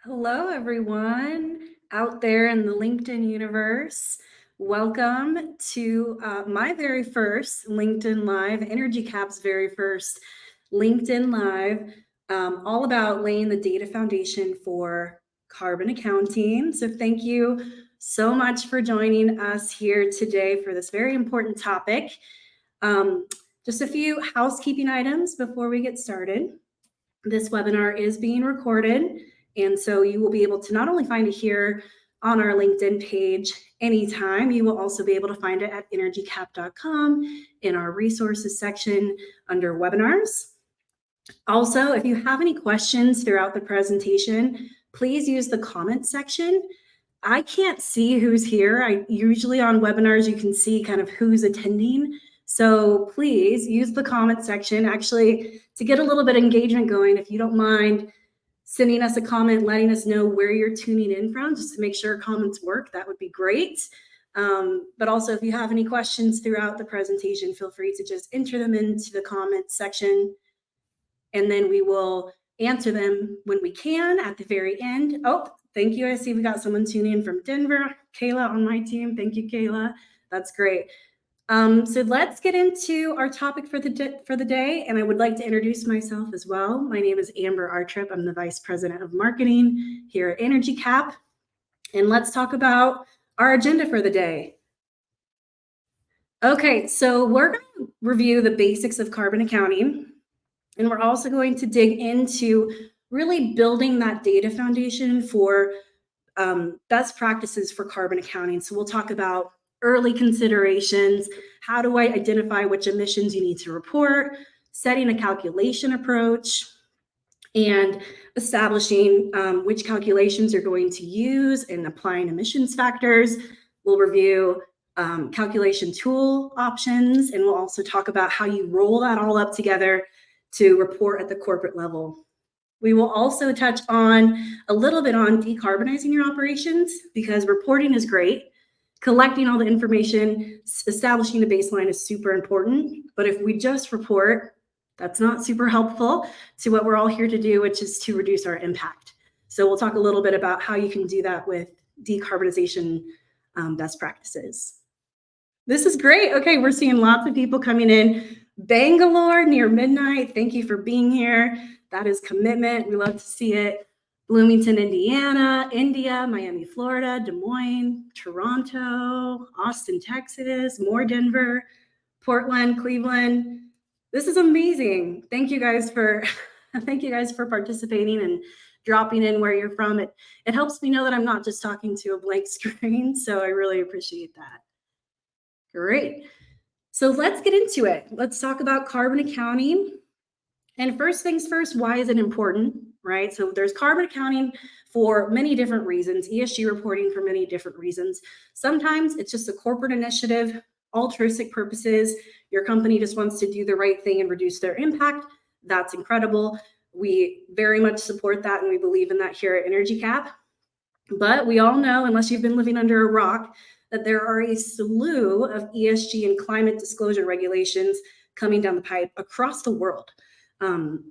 Hello, everyone out there in the LinkedIn universe. Welcome to my very first LinkedIn Live, Energy Cap's very first LinkedIn Live, all about laying the data foundation for carbon accounting. So thank you so much for joining us here today for this very important topic. Just a few housekeeping items before we get started. This webinar is being recorded, and so you will be able to not only find it here on our LinkedIn page anytime, you will also be able to find it at energycap.com in our resources section under webinars. Also, if you have any questions throughout the presentation, please use the comment section. I can't see who's here. Usually on webinars, you can see kind of who's attending. So please use the comment section actually to get a little bit of engagement going. If you don't mind sending us a comment, letting us know where you're tuning in from, just to make sure comments work, that would be great. But also if you have any questions throughout the presentation, feel free to just enter them into the comment section, and then we will answer them when we can at the very end. Oh, thank you. I see we got someone tuning in from Denver. Kayla on my team. Thank you, Kayla. That's great. So let's get into our topic for the day, and I would like to introduce myself as well. My name is Amber Artrip. I'm the Vice President of Marketing here at Energy Cap, and let's talk about our agenda for the day. Okay, so we're going to review the basics of carbon accounting, and we're also going to dig into really building that data foundation for best practices for carbon accounting. So we'll talk about early considerations, how do I identify which emissions you need to report, setting a calculation approach, and establishing which calculations you're going to use and applying emissions factors. We'll review calculation tool options, and we'll also talk about how you roll that all up together to report at the corporate level. We will also touch on a little bit on decarbonizing your operations, because reporting is great. Collecting all the information, establishing a baseline is super important. But if we just report, that's not super helpful to what we're all here to do, which is to reduce our impact. So we'll talk a little bit about how you can do that with decarbonization best practices. This is great. Okay, we're seeing lots of people coming in. Bangalore near midnight. Thank you for being here. That is commitment. We love to see it. Bloomington, Indiana, India, Miami, Florida, Des Moines, Toronto, Austin, Texas, more Denver, Portland, Cleveland. This is amazing. Thank you guys for participating and dropping in where you're from. It helps me know that I'm not just talking to a blank screen, so I really appreciate that. Great. So let's get into it. Let's talk about carbon accounting. And first things first, why is it important, right? So there's carbon accounting for many different reasons, ESG reporting for many different reasons. Sometimes it's just a corporate initiative, altruistic purposes. Your company just wants to do the right thing and reduce their impact. That's incredible. We very much support that, and we believe in that here at Energy Cap. But we all know, unless you've been living under a rock, that there are a slew of ESG and climate disclosure regulations coming down the pipe across the world.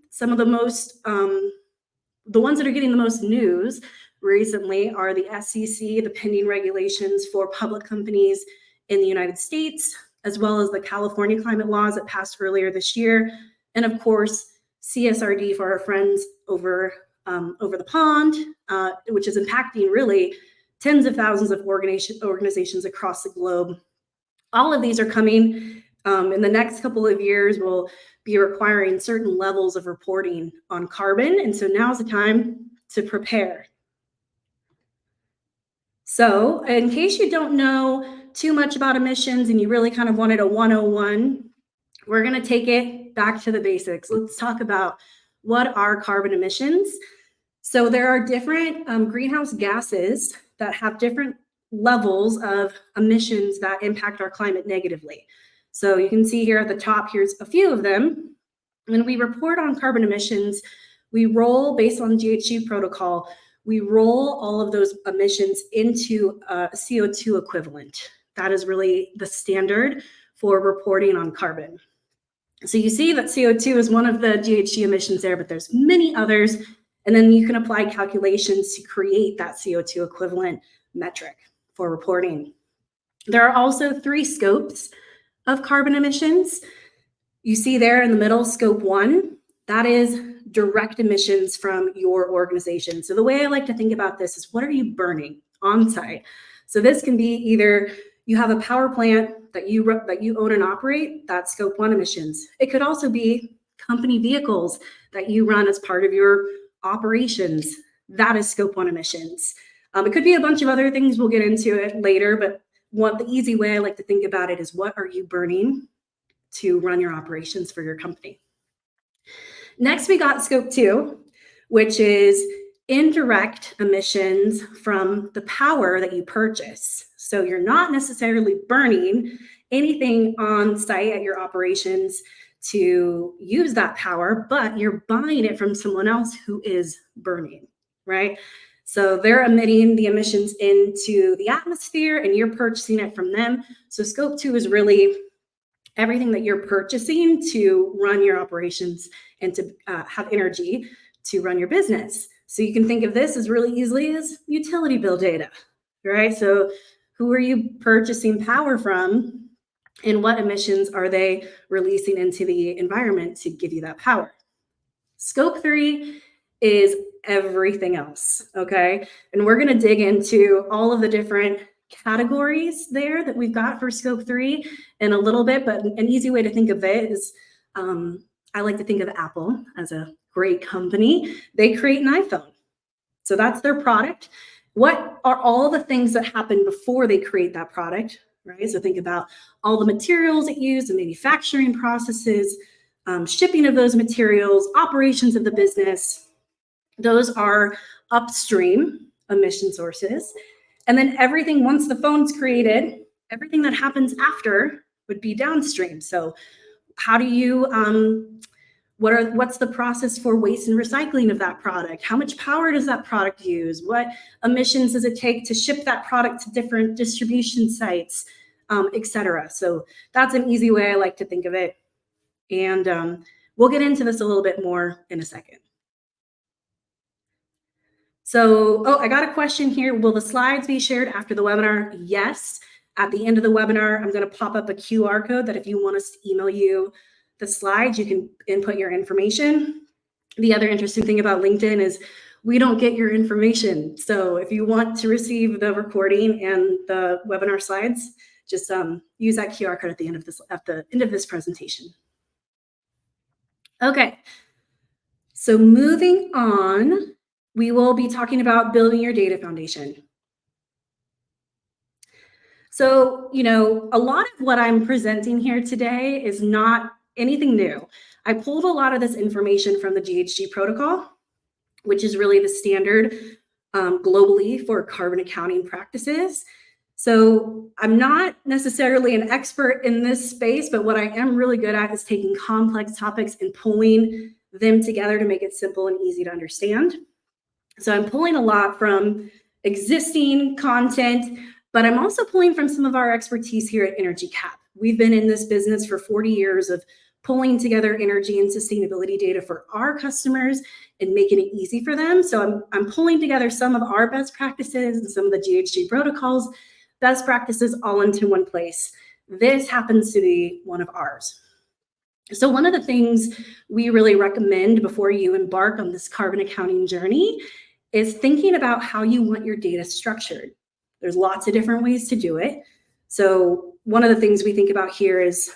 Some of the ones that are getting the most news recently are the SEC, the pending regulations for public companies in the United States, as well as the California climate laws that passed earlier this year, and of course, CSRD for our friends over the pond, which is impacting really tens of thousands of organizations across the globe. All of these are coming in the next couple of years. Will be requiring certain levels of reporting on carbon, and so now's the time to prepare. So in case you don't know too much about emissions and you really kind of wanted a 101, we're going to take it back to the basics. Let's talk about what are carbon emissions. So there are different greenhouse gases that have different levels of emissions that impact our climate negatively. So you can see here at the top, here's a few of them. When we report on carbon emissions, we roll, based on GHG protocol, we roll all of those emissions into a CO2 equivalent. That is really the standard for reporting on carbon. So you see that CO2 is one of the GHG emissions there, but there's many others. And then you can apply calculations to create that CO2 equivalent metric for reporting. There are also 3 scopes of carbon emissions. You see there in the middle, scope 1, that is direct emissions from your organization. So the way I like to think about this is, what are you burning on site? So this can be either you have a power plant that you own and operate, that's scope 1 emissions. It could also be company vehicles that you run as part of your operations. That is scope 1 emissions. It could be a bunch of other things. We'll get into it later, but the easy way I like to think about it is, what are you burning to run your operations for your company? Next, we got scope 2, which is indirect emissions from the power that you purchase. So you're not necessarily burning anything on site at your operations to use that power, but you're buying it from someone else who is burning, right? So they're emitting the emissions into the atmosphere and you're purchasing it from them. So scope 2 is really everything that you're purchasing to run your operations and to have energy to run your business. So you can think of this as really easily as utility bill data, right? So who are you purchasing power from and what emissions are they releasing into the environment to give you that power? Scope 3 is everything else, okay? And we're gonna dig into all of the different categories there that we've got for scope 3 in a little bit, but an easy way to think of it is, I like to think of Apple as a great company. They create an iPhone. So that's their product. What are all the things that happen before they create that product, right? So think about all the materials it used, the manufacturing processes, shipping of those materials, operations of the business. Those are upstream emission sources. And then everything, once the phone's created, everything that happens after would be downstream. So how do you, what's the process for waste and recycling of that product? How much power does that product use? What emissions does it take to ship that product to different distribution sites, et cetera? So that's an easy way I like to think of it. And we'll get into this a little bit more in a second. So, I got a question here. Will the slides be shared after the webinar? Yes. At the end of the webinar, I'm going to pop up a QR code that if you want us to email you the slides, you can input your information. The other interesting thing about LinkedIn is we don't get your information. So if you want to receive the recording and the webinar slides, just use that QR code at the end of this presentation. Okay. So moving on, we will be talking about building your data foundation. So, a lot of what I'm presenting here today is not anything new. I pulled a lot of this information from the GHG protocol, which is really the standard globally for carbon accounting practices. So I'm not necessarily an expert in this space, but what I am really good at is taking complex topics and pulling them together to make it simple and easy to understand. So I'm pulling a lot from existing content, but I'm also pulling from some of our expertise here at Energy Cap. We've been in this business for 40 years of pulling together energy and sustainability data for our customers and making it easy for them. So I'm pulling together some of our best practices and some of the GHG protocols, best practices all into one place. This happens to be one of ours. So one of the things we really recommend before you embark on this carbon accounting journey is thinking about how you want your data structured. There's lots of different ways to do it. So one of the things we think about here is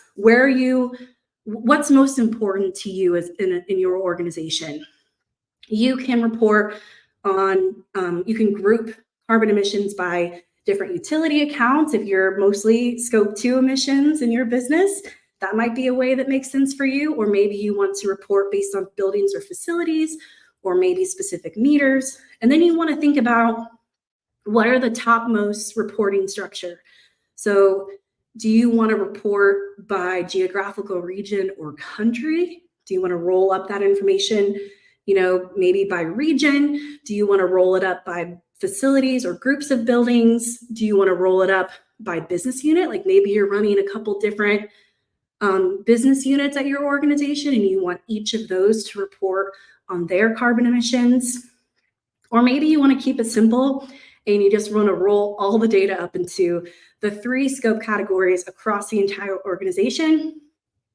what's most important to you as in your organization. You can report on, you can group carbon emissions by different utility accounts. If you're mostly scope 2 emissions in your business, that might be a way that makes sense for you. Or maybe you want to report based on buildings or facilities, or maybe specific meters. And then you want to think about what are the topmost reporting structure. So do you want to report by geographical region or country? Do you want to roll up that information, maybe by region? Do you want to roll it up by facilities or groups of buildings? Do you want to roll it up by business unit? Like maybe you're running a couple different business units at your organization, and you want each of those to report on their carbon emissions. Or maybe you want to keep it simple and you just want to roll all the data up into the 3 scope categories across the entire organization.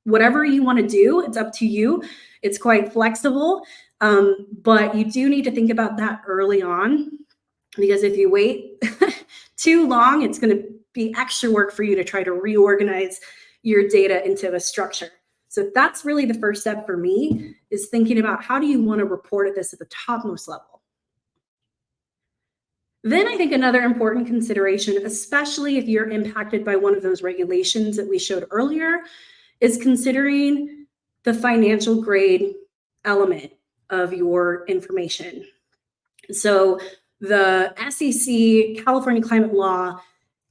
Whatever you want to do, it's up to you. It's quite flexible, but you do need to think about that early on, because if you wait too long, it's going to be extra work for you to try to reorganize your data into a structure. So that's really the first step for me, is thinking about how do you want to report this at the topmost level. Then I think another important consideration, especially if you're impacted by one of those regulations that we showed earlier, is considering the financial grade element of your information. So the SEC, California Climate Law,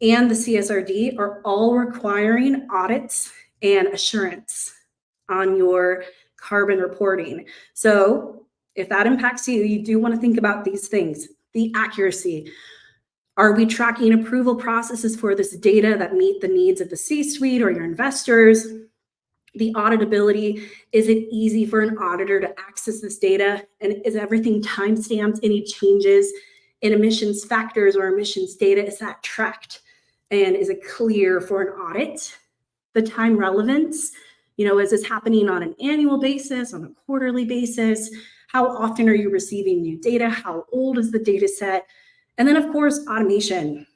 and the CSRD are all requiring audits and assurance on your carbon reporting. So if that impacts you, you do want to think about these things. The accuracy. Are we tracking approval processes for this data that meet the needs of the C-suite or your investors? The auditability. Is it easy for an auditor to access this data? And is everything timestamped? Any changes in emissions factors or emissions data, is that tracked? And is it clear for an audit? The time relevance, is this happening on an annual basis, on a quarterly basis? How often are you receiving new data? How old is the data set? And then, of course, automation.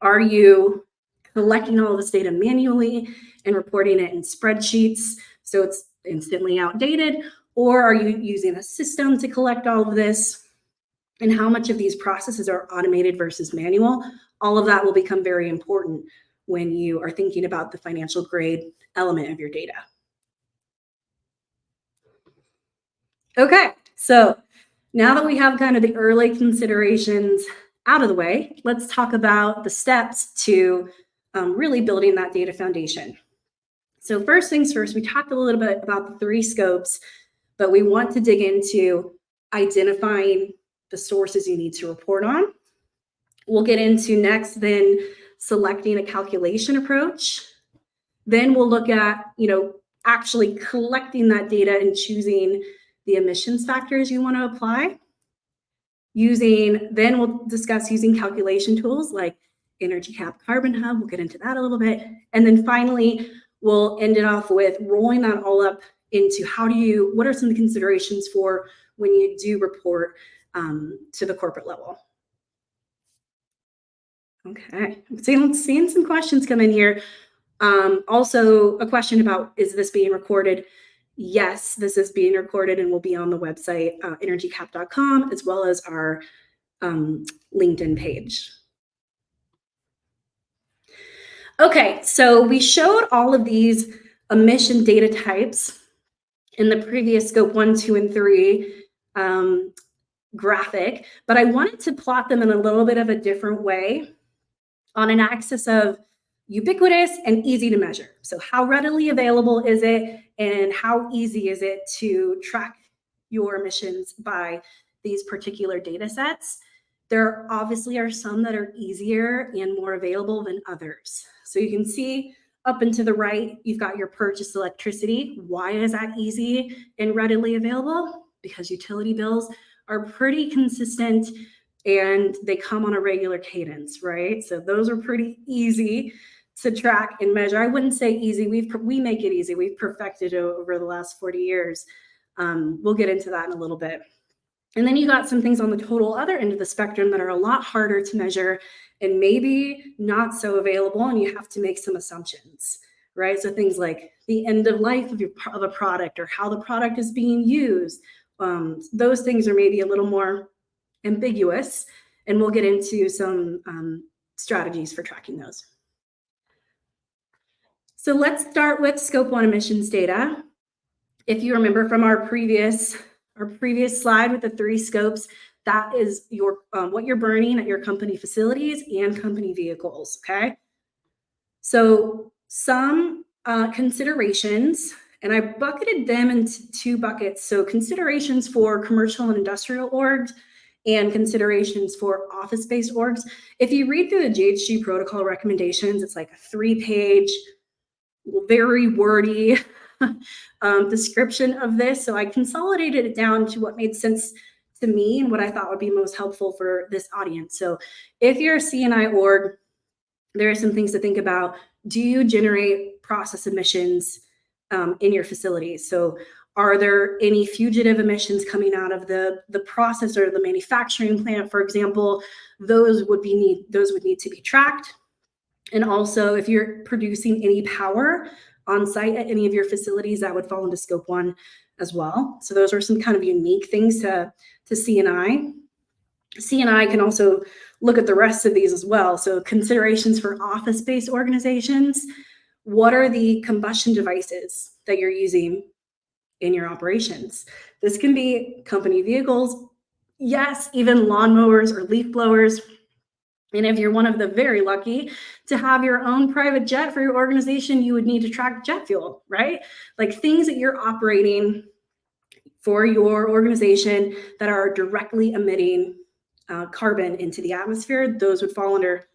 Are you collecting all this data manually and reporting it in spreadsheets so it's instantly outdated? Or are you using a system to collect all of this? And how much of these processes are automated versus manual? All of that will become very important when you are thinking about the financial grade element of your data. Okay, so now that we have kind of the early considerations out of the way, let's talk about the steps to really building that data foundation. So first things first, we talked a little bit about the 3 scopes, but we want to dig into identifying the sources you need to report on. We'll get into next then selecting a calculation approach. Then we'll look at, actually collecting that data and choosing the emissions factors you want to apply. Then we'll discuss using calculation tools like Energy Cap Carbon Hub. We'll get into that a little bit. And then finally, we'll end it off with rolling that all up into what are some of the considerations for when you do report to the corporate level. Okay, I'm seeing some questions come in here. Also a question about, is this being recorded? Yes, this is being recorded and will be on the website, energycap.com, as well as our LinkedIn page. Okay, so we showed all of these emission data types in the previous scope 1, 2, and 3 graphic, but I wanted to plot them in a little bit of a different way on an axis of ubiquitous and easy to measure. So how readily available is it, and how easy is it to track your emissions by these particular data sets? There obviously are some that are easier and more available than others. So you can see up and to the right, you've got your purchased electricity. Why is that easy and readily available? Because utility bills are pretty consistent and they come on a regular cadence, right? So those are pretty easy to track and measure. I wouldn't say easy. We make it easy. We've perfected it over the last 40 years. We'll get into that in a little bit. And then you got some things on the total other end of the spectrum that are a lot harder to measure and maybe not so available, and you have to make some assumptions, right? So things like the end of life of a product or how the product is being used. Those things are maybe a little more ambiguous, and we'll get into some strategies for tracking those. So let's start with scope 1 emissions data. If you remember from our previous slide with the 3 scopes, that is your what you're burning at your company facilities and company vehicles, okay? So some considerations, and I bucketed them into 2 buckets. So considerations for commercial and industrial orgs and considerations for office-based orgs. If you read through the GHG protocol recommendations, it's like a 3-page very wordy description of this. So I consolidated it down to what made sense to me and what I thought would be most helpful for this audience. So if you're a C&I org, there are some things to think about. Do you generate process emissions in your facilities? So are there any fugitive emissions coming out of the process or the manufacturing plant, for example? Those would need to be tracked. And also, if you're producing any power on site at any of your facilities, that would fall into scope 1 as well. So those are some kind of unique things to C&I. C&I can also look at the rest of these as well. So considerations for office-based organizations. What are the combustion devices that you're using in your operations? This can be company vehicles, yes, even lawnmowers or leaf blowers. And if you're one of the very lucky to have your own private jet for your organization, you would need to track jet fuel, right? Like things that you're operating for your organization that are directly emitting carbon into the atmosphere, those would fall under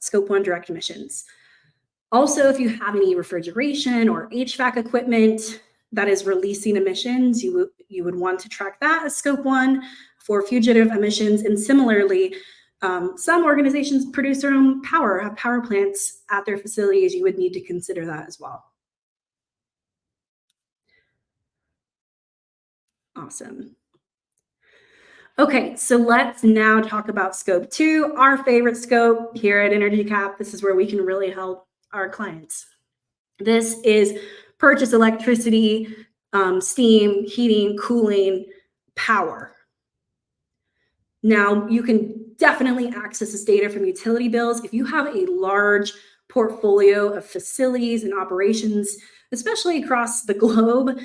scope 1 direct emissions. Also, if you have any refrigeration or HVAC equipment that is releasing emissions, you would want to track that as scope 1 for fugitive emissions. And similarly, some organizations produce their own power, have power plants at their facilities. You would need to consider that as well. Awesome. Okay, so let's now talk about scope 2, our favorite scope here at Energy Cap. This is where we can really help our clients. This is purchase electricity, steam, heating, cooling, power. Now, you can definitely access this data from utility bills. If you have a large portfolio of facilities and operations, especially across the globe,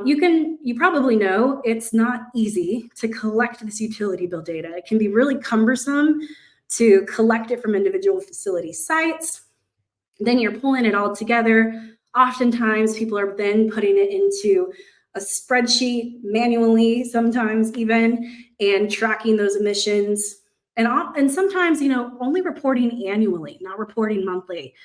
you probably know it's not easy to collect this utility bill data. It can be really cumbersome to collect it from individual facility sites. Then you're pulling it all together. Oftentimes, people are then putting it into a spreadsheet manually, sometimes even, and tracking those emissions. And sometimes, only reporting annually, not reporting monthly.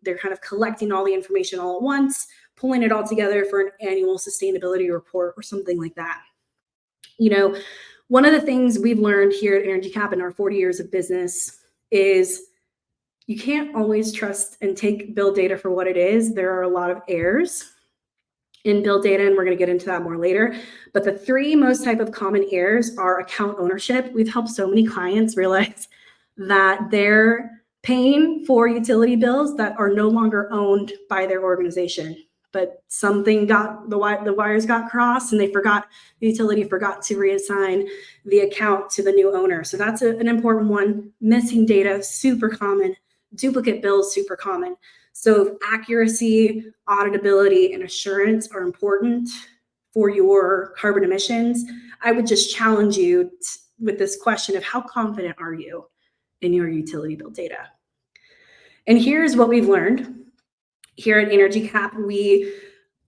They're kind of collecting all the information all at once, pulling it all together for an annual sustainability report or something like that. One of the things we've learned here at Energy Cap in our 40 years of business is you can't always trust and take bill data for what it is. There are a lot of errors in bill data, and we're going to get into that more later. But the 3 most type of common errors are account ownership. We've helped so many clients realize that they're paying for utility bills that are no longer owned by their organization, but something the wires got crossed and the utility forgot to reassign the account to the new owner. So that's an important one. Missing data, super common. Duplicate bills, super common. So accuracy, auditability, and assurance are important for your carbon emissions. I would just challenge you with this question of how confident are you in your utility bill data? And here's what we've learned. Here at Energy Cap, we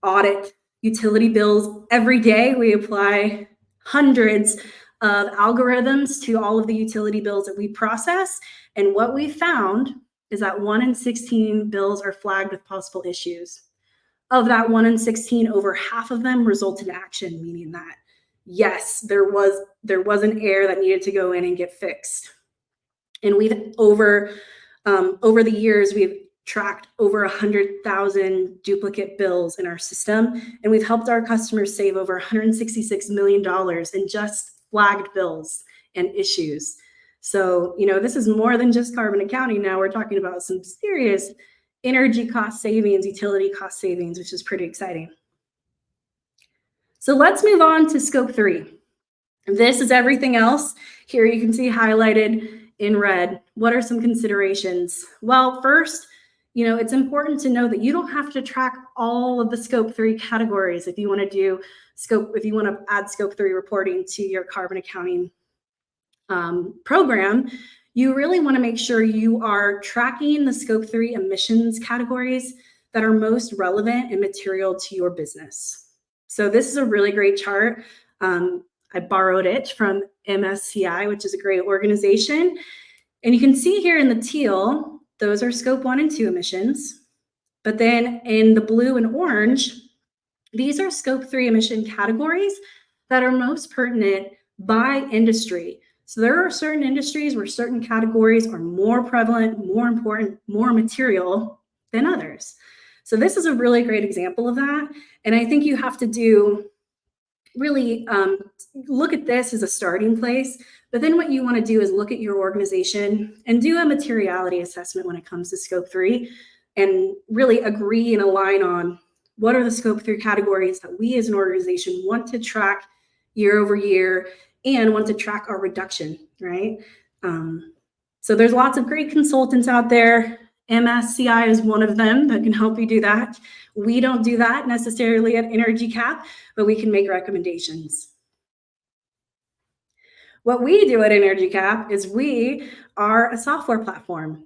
audit utility bills every day. We apply hundreds of algorithms to all of the utility bills that we process. And what we found is that 1 in 16 bills are flagged with possible issues. Of that 1 in 16, over half of them result in action, meaning that, yes, there was an error that needed to go in and get fixed. And we've over the years, we've tracked over 100,000 duplicate bills in our system, and we've helped our customers save over $166 million in just flagged bills and issues. So, this is more than just carbon accounting now. We're talking about some serious energy cost savings, utility cost savings, which is pretty exciting. So let's move on to scope 3. This is everything else. Here you can see highlighted in red. What are some considerations? Well, first, it's important to know that you don't have to track all of the scope 3 categories if you want to add scope 3 reporting to your carbon accounting program. You really want to make sure you are tracking the scope 3 emissions categories that are most relevant and material to your business. So this is a really great chart. I borrowed it from MSCI, which is a great organization. And you can see here in the teal, those are scope 1 and 2 emissions. But then in the blue and orange, these are scope 3 emission categories that are most pertinent by industry. So there are certain industries where certain categories are more prevalent, more important, more material than others. So this is a really great example of that. And I think you have to do really look at this as a starting place. But then what you want to do is look at your organization and do a materiality assessment when it comes to scope 3 and really agree and align on what are the scope 3 categories that we as an organization want to track year over year and want to track our reduction, right? So there's lots of great consultants out there. MSCI is one of them that can help you do that. We don't do that necessarily at Energy Cap, but we can make recommendations. What we do at Energy Cap is we are a software platform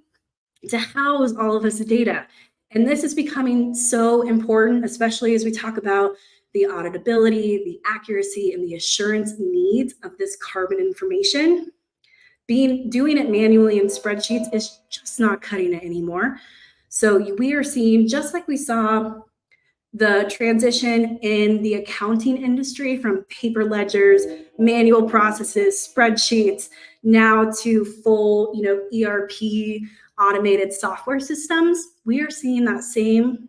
to house all of this data. And this is becoming so important, especially as we talk about the auditability, the accuracy, and the assurance needs of this carbon information. Doing it manually in spreadsheets is just not cutting it anymore. So we are seeing, just like we saw the transition in the accounting industry from paper ledgers, manual processes, spreadsheets, now to full, ERP automated software systems, we are seeing that same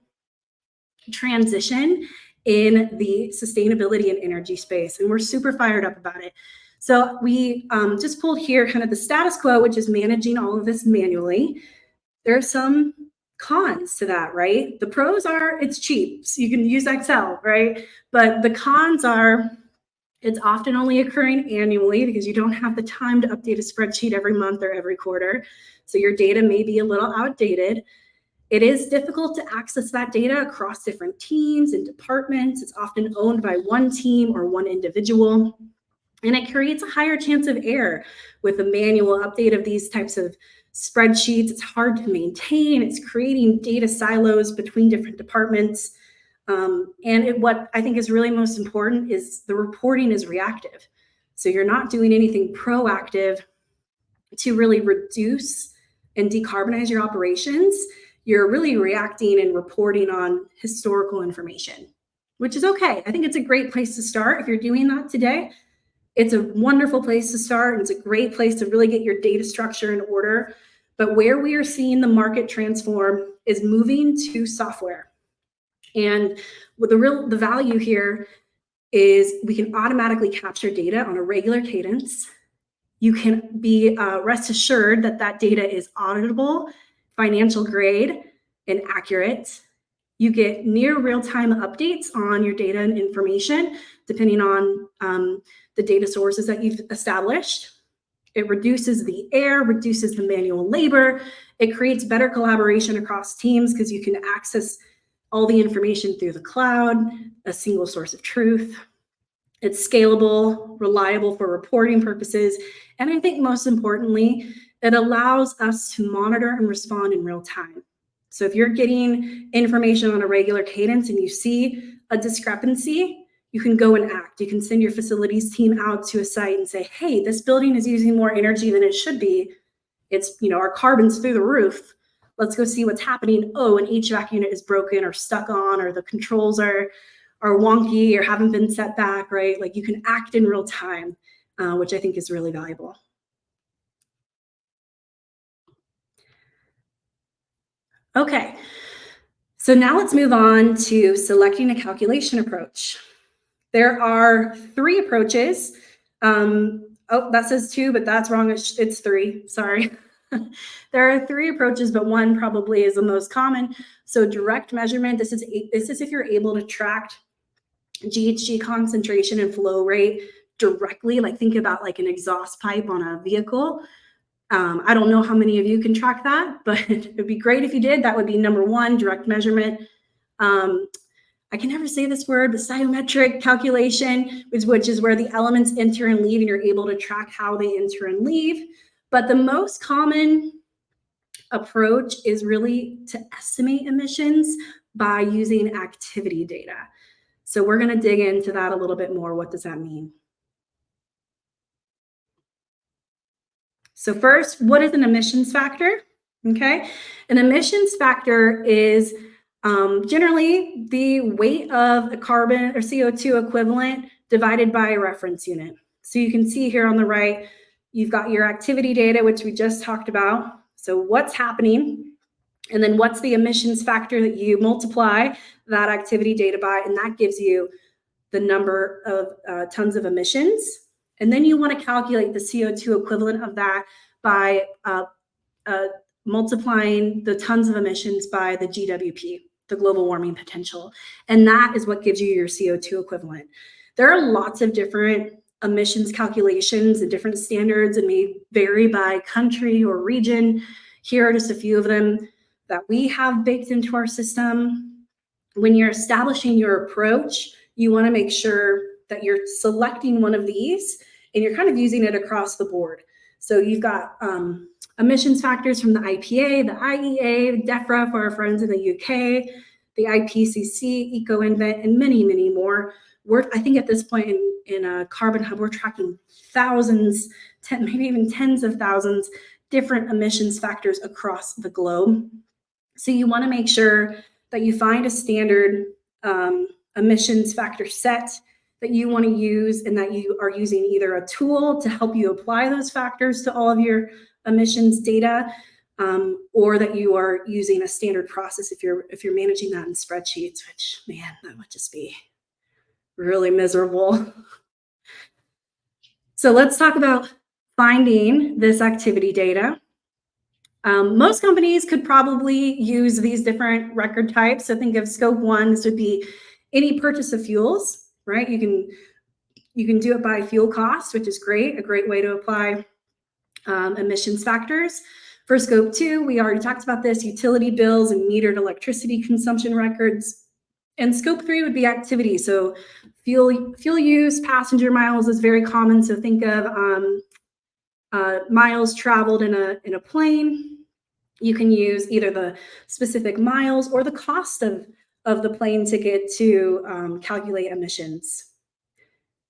transition in the sustainability and energy space, and we're super fired up about it. So we just pulled here kind of the status quo, which is managing all of this manually. There are some cons to that, right? The pros are it's cheap, so you can use Excel, right? But the cons are it's often only occurring annually because you don't have the time to update a spreadsheet every month or every quarter. So your data may be a little outdated. It is difficult to access that data across different teams and departments. It's often owned by one team or one individual. And it creates a higher chance of error with a manual update of these types of spreadsheets. It's hard to maintain. It's creating data silos between different departments. What I think is really most important is the reporting is reactive. So you're not doing anything proactive to really reduce and decarbonize your operations. You're really reacting and reporting on historical information, which is okay. I think it's a great place to start if you're doing that today. It's a wonderful place to start, and it's a great place to really get your data structure in order. But where we are seeing the market transform is moving to software. And the value here is we can automatically capture data on a regular cadence. You can be rest assured that that data is auditable, financial grade, and accurate. You get near real-time updates on your data and information, depending on the data sources that you've established. It reduces the error, reduces the manual labor. It creates better collaboration across teams because you can access all the information through the cloud, a single source of truth. It's scalable, reliable for reporting purposes, and I think most importantly, it allows us to monitor and respond in real time. So if you're getting information on a regular cadence and you see a discrepancy, you can go and act. You can send your facilities team out to a site and say, hey, this building is using more energy than it should be. It's, our carbon's through the roof. Let's go see what's happening. Oh, an HVAC unit is broken or stuck on, or the controls are wonky or haven't been set back, right? Like you can act in real time, which I think is really valuable. Okay, so now let's move on to selecting a calculation approach. There are 3 approaches. Oh, that says 2, but that's wrong. It's 3, sorry. There are 3 approaches, but one probably is the most common. So direct measurement, this is if you're able to track GHG concentration and flow rate directly, like think about like an exhaust pipe on a vehicle. I don't know how many of you can track that, but it'd be great if you did. That would be number 1, direct measurement. I can never say this word, but stoichiometric calculation, which is where the elements enter and leave, and you're able to track how they enter and leave. But the most common approach is really to estimate emissions by using activity data. So we're going to dig into that a little bit more. What does that mean? So first, what is an emissions factor? Okay, an emissions factor is Generally, the weight of a carbon or CO2 equivalent divided by a reference unit. So you can see here on the right, you've got your activity data, which we just talked about. So what's happening, and then what's the emissions factor that you multiply that activity data by, and that gives you the number of tons of emissions. And then you want to calculate the CO2 equivalent of that by multiplying the tons of emissions by the GWP, the global warming potential. And that is what gives you your CO2 equivalent. There are lots of different emissions calculations and different standards, and may vary by country or region. Here are just a few of them that we have baked into our system. When you're establishing your approach, you want to make sure that you're selecting one of these and you're kind of using it across the board. So you've got emissions factors from the IPA, the IEA, DEFRA for our friends in the UK, the IPCC, EcoInvent, and many, many more. I think at this point in Carbon Hub, we're tracking thousands, maybe even tens of thousands, different emissions factors across the globe. So you want to make sure that you find a standard emissions factor set that you want to use, and that you are using either a tool to help you apply those factors to all of your emissions data, or that you are using a standard process if you're managing that in spreadsheets, which, man, that would just be really miserable. So let's talk about finding this activity data. Most companies could probably use these different record types. So think of scope 1, this would be any purchase of fuels, right? You can do it by fuel cost, which is great, a great way to apply emissions factors. For scope 2, we already talked about this, utility bills and metered electricity consumption records. And scope 3 would be activity. So fuel use, passenger miles is very common. So think of miles traveled in a plane. You can use either the specific miles or the cost of the plane ticket to calculate emissions.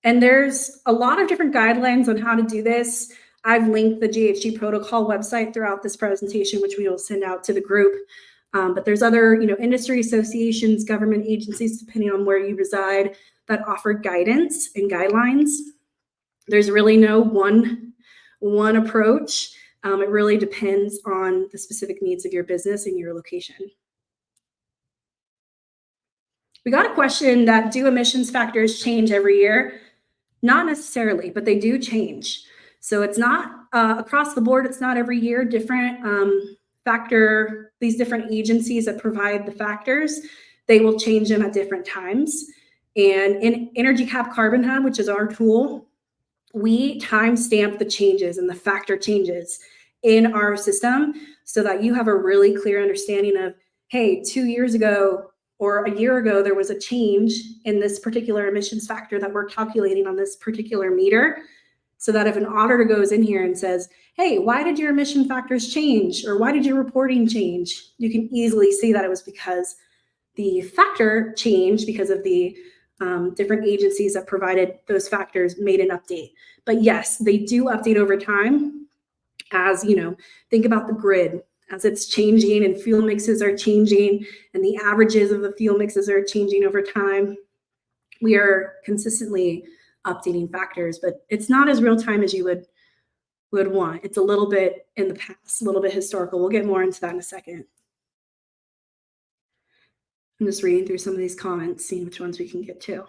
And there's a lot of different guidelines on how to do this. I've linked the GHG protocol website throughout this presentation, which we will send out to the group. But there's other, industry associations, government agencies, depending on where you reside, that offer guidance and guidelines. There's really no one approach. It really depends on the specific needs of your business and your location. We got a question that, do emissions factors change every year? Not necessarily, but they do change. So it's not across the board, it's not every year. Different these different agencies that provide the factors, they will change them at different times. And in Energy Cap Carbon Hub, which is our tool, we timestamp the changes and the factor changes in our system so that you have a really clear understanding of, hey, 2 years ago or a year ago, there was a change in this particular emissions factor that we're calculating on this particular meter. So that if an auditor goes in here and says, hey, why did your emission factors change? Or why did your reporting change? You can easily see that it was because the factor changed because of the different agencies that provided those factors made an update. But yes, they do update over time. As think about the grid as it's changing and fuel mixes are changing and the averages of the fuel mixes are changing over time. We are consistently updating factors, but it's not as real time as you would want. It's a little bit in the past, a little bit historical. We'll get more into that in a second. I'm just reading through some of these comments, seeing which ones we can get to.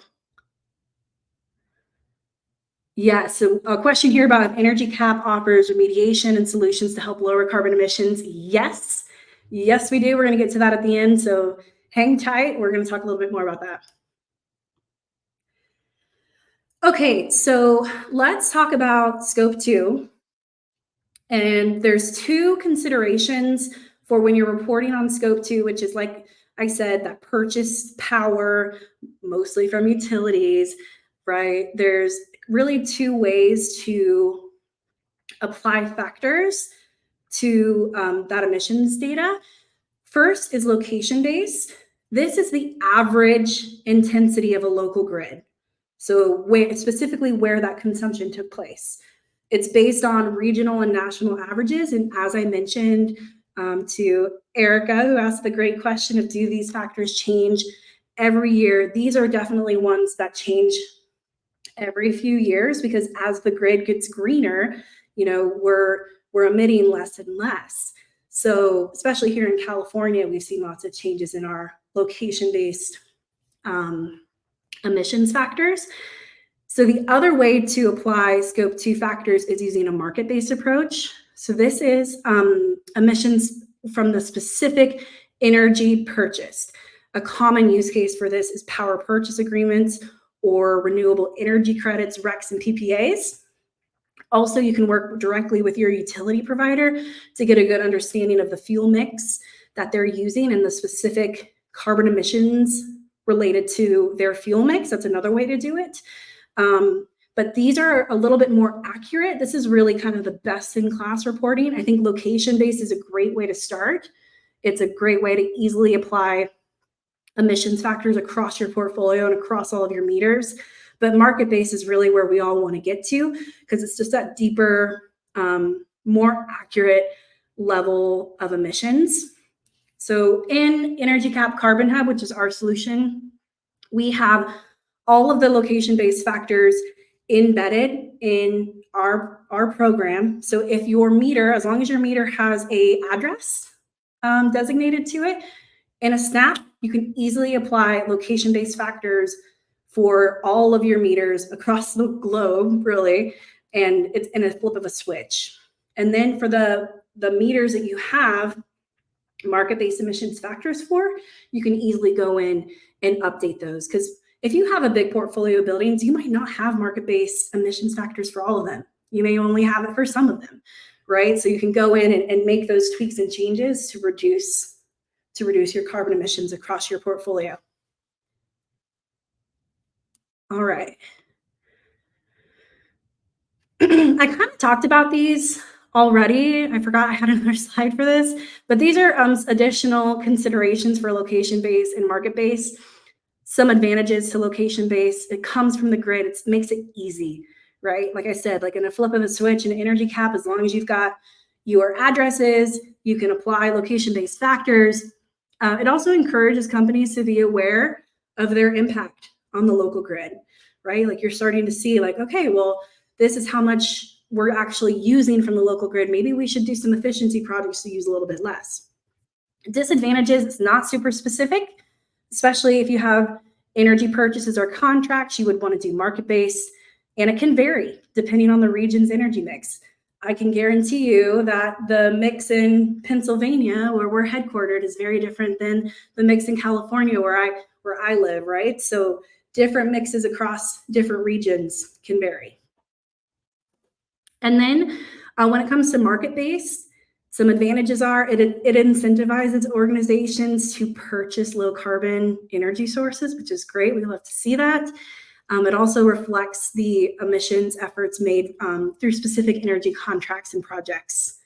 Yeah, so a question here about if Energy Cap offers remediation and solutions to help lower carbon emissions. Yes, we do. We're going to get to that at the end, so hang tight. We're going to talk a little bit more about that. Okay, so let's talk about scope 2. And there's 2 considerations for when you're reporting on scope 2, which is, like I said, that purchased power, mostly from utilities, right? There's really 2 ways to apply factors to that emissions data. First is location-based. This is the average intensity of a local grid. So specifically where that consumption took place. It's based on regional and national averages. And as I mentioned, to Erica, who asked the great question of, do these factors change every year? These are definitely ones that change every few years, because as the grid gets greener, we're emitting less and less. So especially here in California, we've seen lots of changes in our location-based emissions factors. So the other way to apply scope 2 factors is using a market-based approach. So this is emissions from the specific energy purchased. A common use case for this is power purchase agreements or renewable energy credits, RECs, and PPAs. Also, you can work directly with your utility provider to get a good understanding of the fuel mix that they're using and the specific carbon emissions related to their fuel mix. That's another way to do it. But these are a little bit more accurate. This is really kind of the best in class reporting. I think location-based is a great way to start. It's a great way to easily apply emissions factors across your portfolio and across all of your meters. But market-based is really where we all want to get to, because it's just that deeper, more accurate level of emissions. So in Energy Cap Carbon Hub, which is our solution, we have all of the location-based factors embedded in our program. So if your meter, as long as your meter has a address designated to it, in a snap, you can easily apply location-based factors for all of your meters across the globe, really, and it's in a flip of a switch. And then for the meters that you have market-based emissions factors for, you can easily go in and update those, because if you have a big portfolio of buildings, you might not have market-based emissions factors for all of them. You may only have it for some of them, right? So you can go in and make those tweaks and changes to reduce your carbon emissions across your portfolio. All right. I kind of talked about these already. I forgot I had another slide for this, but these are additional considerations for location-based and market-based. Some advantages to location-based. It comes from the grid. It makes it easy, right? Like I said, like in a flip of a switch in an energy cap, as long as you've got your addresses, you can apply location-based factors. It also encourages companies to be aware of their impact on the local grid, right? Like you're starting to see like, okay, well, this is how much we're actually using from the local grid. Maybe we should do some efficiency projects to use a little bit less. Disadvantages, it's not super specific, especially if you have energy purchases or contracts, you would want to do market-based, and it can vary depending on the region's energy mix. I can guarantee you that the mix in Pennsylvania, where we're headquartered, is very different than the mix in California, where I live, right? So different mixes across different regions can vary. And then when it comes to market-based, some advantages are it incentivizes organizations to purchase low carbon energy sources, which is great. We love to see that. It also reflects the emissions efforts made through specific energy contracts and projects.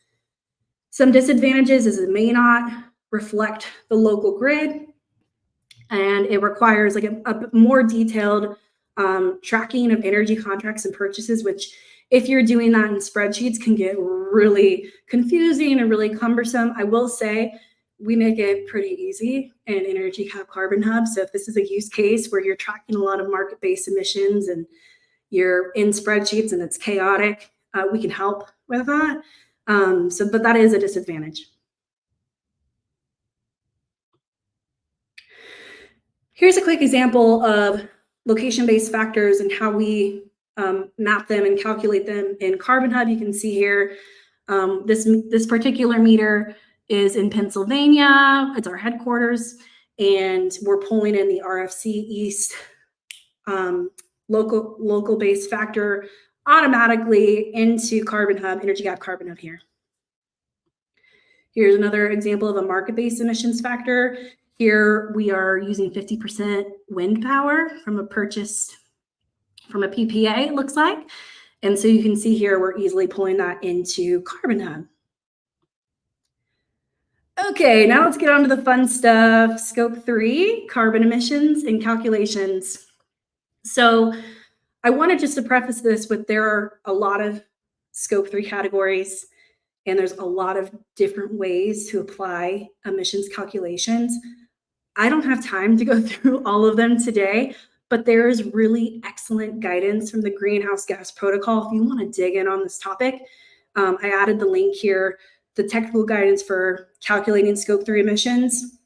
Some disadvantages is it may not reflect the local grid, and it requires like a more detailed tracking of energy contracts and purchases, which if you're doing that in spreadsheets can get really confusing and really cumbersome. I will say we make it pretty easy in Energy Cap Carbon Hub. So if this is a use case where you're tracking a lot of market-based emissions and you're in spreadsheets and it's chaotic, we can help with that. But that is a disadvantage. Here's a quick example of location-based factors and how we map them and calculate them in Carbon Hub. You can see here, this particular meter is in Pennsylvania. It's our headquarters, and we're pulling in the RFC East local based factor automatically into Carbon Hub, Energy Cap Carbon Hub here. Here's another example of a market-based emissions factor. Here we are using 50% wind power from a PPA, it looks like. And so you can see here, we're easily pulling that into Carbon Hub. Okay, now let's get on to the fun stuff. Scope 3, carbon emissions and calculations. So I wanted just to preface this with there are a lot of Scope 3 categories. and there's a lot of different ways to apply emissions calculations. I don't have time to go through all of them today, but there is really excellent guidance from the Greenhouse Gas Protocol if you want to dig in on this topic. I added the link here, the technical guidance for calculating Scope 3 emissions.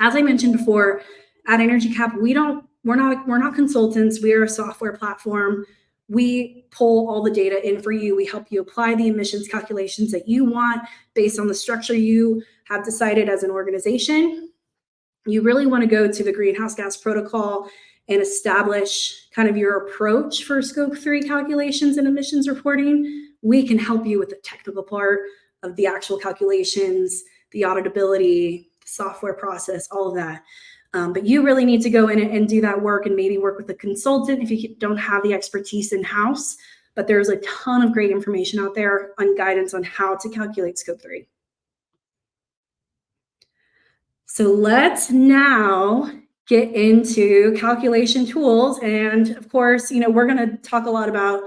As I mentioned before, at Energy Cap, we're not consultants. We are a software platform. We pull all the data in for you. We help you apply the emissions calculations that you want based on the structure you have decided as an organization. You really want to go to the Greenhouse Gas Protocol and establish kind of your approach for Scope 3 calculations and emissions reporting. We can help you with the technical part of the actual calculations, the auditability, the software process, all of that. But you really need to go in and do that work and maybe work with a consultant if you don't have the expertise in-house. But there's a ton of great information out there on guidance on how to calculate Scope 3. So let's now get into calculation tools. And of course, we're going to talk a lot about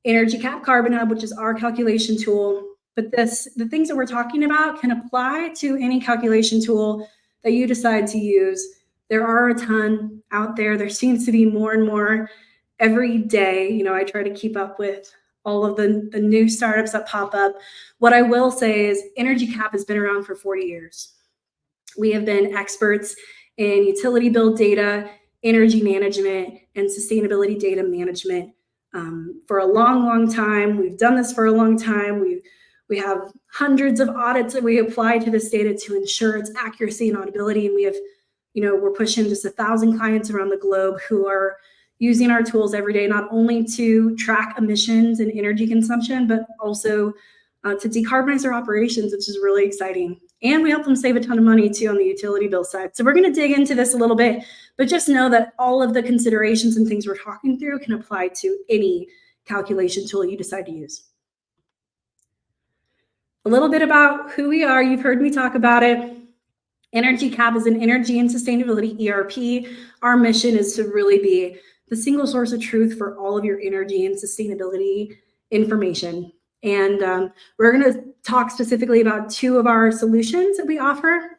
Energy Cap Carbon Hub, which is our calculation tool. But the things that we're talking about can apply to any calculation tool that you decide to use. There are a ton out there. There seems to be more and more every day. I try to keep up with all of the new startups that pop up. What I will say is Energy Cap has been around for 40 years. We have been experts in utility bill data, energy management, and sustainability data management for a long, long time. We've done this for a long time. We have hundreds of audits that we apply to this data to ensure its accuracy and auditability. And we have, we're pushing just 1,000 clients around the globe who are using our tools every day, not only to track emissions and energy consumption, but also to decarbonize their operations, which is really exciting. And we help them save a ton of money too on the utility bill side. So we're going to dig into this a little bit, but just know that all of the considerations and things we're talking through can apply to any calculation tool you decide to use. A little bit about who we are. You've heard me talk about it. Energy Cap is an energy and sustainability ERP. Our mission is to really be the single source of truth for all of your energy and sustainability information. And we're going to talk specifically about two of our solutions that we offer.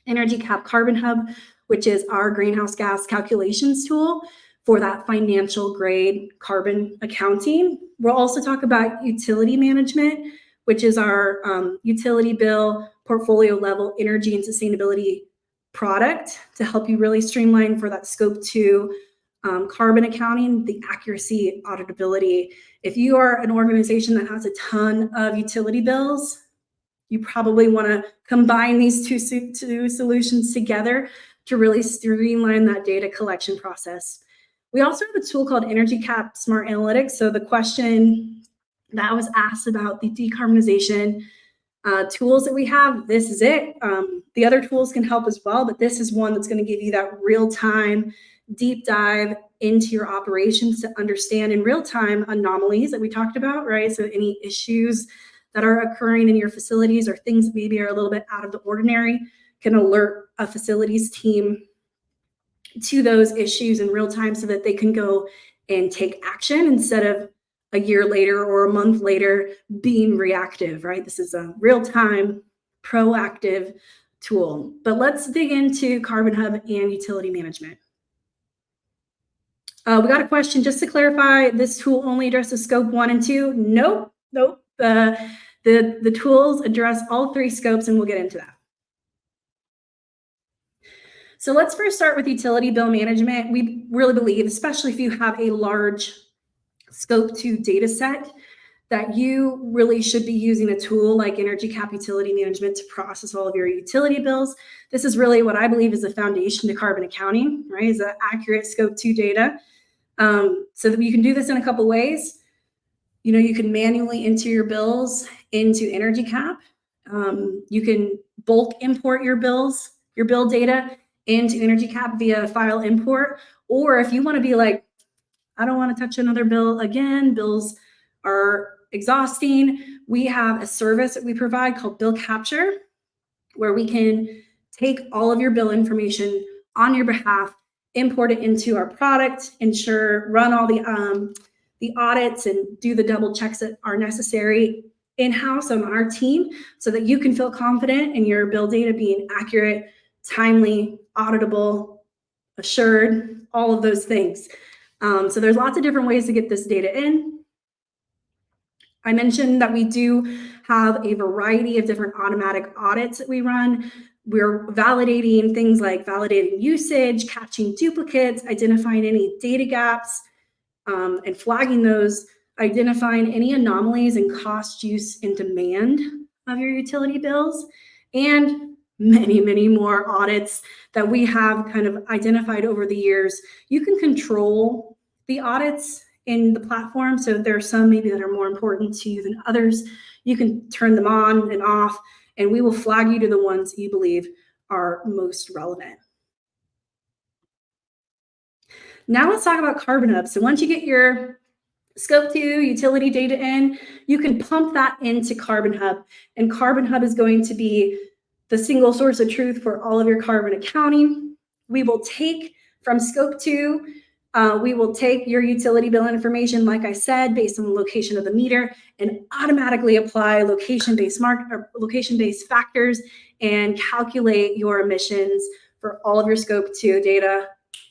Energy Cap Carbon Hub, which is our greenhouse gas calculations tool for that financial grade carbon accounting. We'll also talk about utility management, which is our utility bill portfolio level energy and sustainability product to help you really streamline for that Scope 2 carbon accounting, the accuracy, auditability. If you are an organization that has a ton of utility bills, you probably want to combine these two solutions together to really streamline that data collection process. We also have a tool called Energy Cap Smart Analytics. So the question that was asked about the decarbonization tools that we have, this is it. The other tools can help as well, but this is one that's going to give you that real-time deep dive into your operations to understand in real time anomalies that we talked about, right? So any issues that are occurring in your facilities or things that maybe are a little bit out of the ordinary can alert a facilities team to those issues in real time so that they can go and take action instead of a year later or a month later being reactive, right? This is a real-time proactive tool. But let's dig into Carbon Hub and utility management. We got a question, just to clarify, this tool only addresses Scope 1 and 2? Nope. The tools address all three scopes, and we'll get into that. So let's first start with utility bill management. We really believe, especially if you have a large Scope 2 data set, that you really should be using a tool like Energy Cap Utility Management to process all of your utility bills. This is really what I believe is the foundation to carbon accounting, right? Is the accurate Scope 2 data. So that you can do this in a couple ways. You can manually enter your bills into Energy Cap. You can bulk import your bill data into Energy Cap via file import. Or if you want to be like, I don't want to touch another bill again, bills are exhausting, we have a service that we provide called Bill Capture, where we can take all of your bill information on your behalf, import it into our product, run all the audits and do the double checks that are necessary, in-house on our team so that you can feel confident in your bill data being accurate, timely, auditable, assured, all of those things. So there's lots of different ways to get this data in. I mentioned that we do have a variety of different automatic audits that we run. We're validating things like validating usage, catching duplicates, identifying any data gaps, and flagging those, identifying any anomalies in cost, use, and demand of your utility bills, and many, many more audits that we have kind of identified over the years. You can control the audits in the platform. So there are some maybe that are more important to you than others. You can turn them on and off, and we will flag you to the ones you believe are most relevant. Now let's talk about Carbon Hub. So once you get your Scope 2 utility data in, you can pump that into Carbon Hub. And Carbon Hub is going to be the single source of truth for all of your carbon accounting. We will take from Scope 2, we will take your utility bill information, like I said, based on the location of the meter, and automatically apply location-based factors and calculate your emissions for all of your Scope 2 data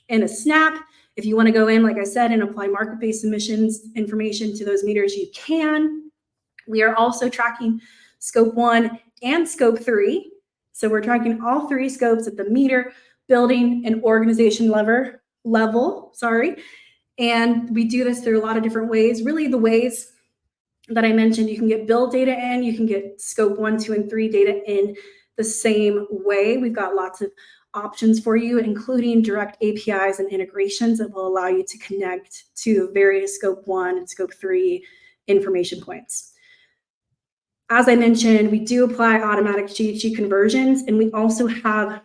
in a snap. If you want to go in, like I said, and apply market-based emissions information to those meters, you can. We are also tracking Scope 1 and Scope 3. So we're tracking all three scopes at the meter, building, and organization level. And we do this through a lot of different ways. Really, the ways that I mentioned, you can get bill data in, you can get Scope 1, 2, and 3 data in the same way. We've got lots of options for you, including direct APIs and integrations that will allow you to connect to various Scope 1 and Scope 3 information points. As I mentioned, we do apply automatic GHG conversions, and we also have